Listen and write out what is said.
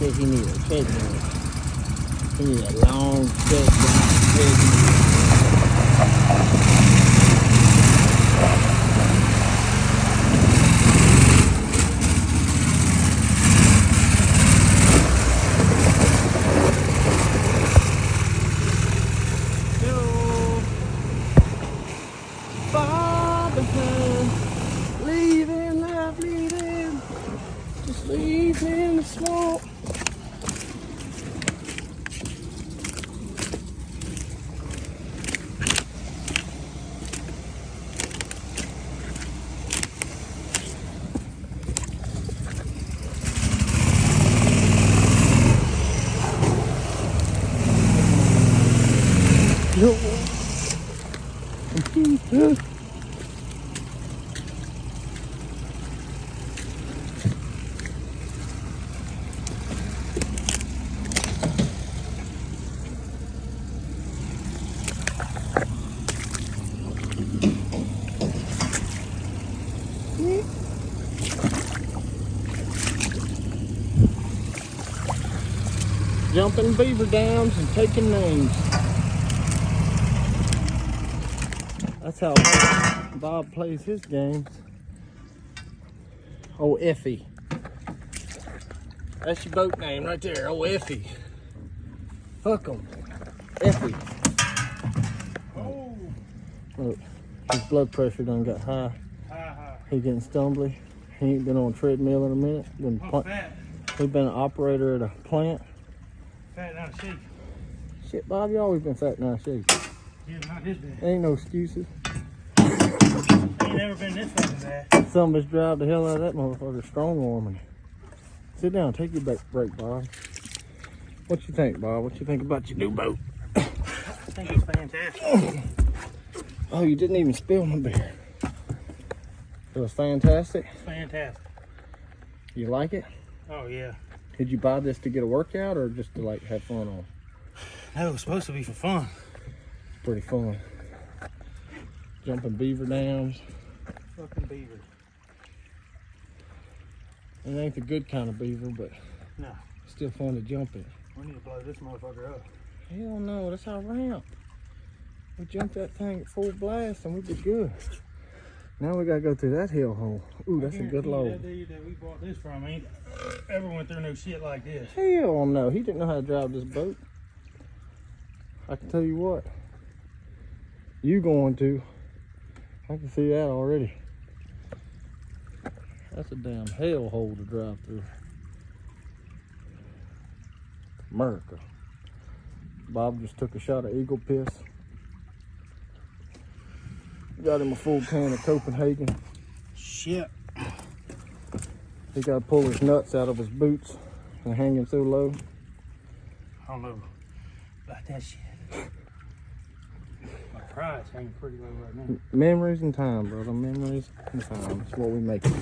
said he needed a treadmill. He needed a long treadmill. Far behind, leaving life leading, just leaving the swamp. Jumping beaver dams and taking names. That's how Bob plays his games. Oh, Effie. That's your boat name right there. Oh, Effie. Hook 'em. Effie. Oh. Look, his blood pressure done got high. He getting stumbly. He ain't been on a treadmill in a minute. Fat. He been an operator at a plant. Fat, not a shape. Shit, Bob, you always been fat and out of shape. Yeah, not his bad. Ain't no excuses. Ain't never been this fucking bad. Some of us drive the hell out of that motherfucker strong arming. Sit down, take your break, Bob. What you think, Bob? What you think about your new boat? I think it's fantastic. Oh, you didn't even spill my beer. It was fantastic. It's fantastic. You like it? Oh, yeah. Did you buy this to get a workout or just to like have fun on? No, it was supposed to be for fun. Pretty fun. Jumping beaver dams. Fucking beaver. It ain't the good kind of beaver, but No. still fun to jump in. We need to blow this motherfucker up. Hell no, that's our ramp. We jumped that thing at full blast and we did good. Now we gotta go through that hill hole. Ooh, that's a good That load. dude that we bought this from ain't ever went through no shit like this. Hell no, he didn't know how to drive this boat. I can tell you what, you going to. I can see that already. That's a damn hell hole to drive through. America. Bob just took a shot of Eagle Piss. Got him a full can of Copenhagen. Shit. He got to pull his nuts out of his boots and hanging so low. I don't know about that shit. My pride's hanging pretty low right now. Memories and time, brother. Memories and time. That's what we make it.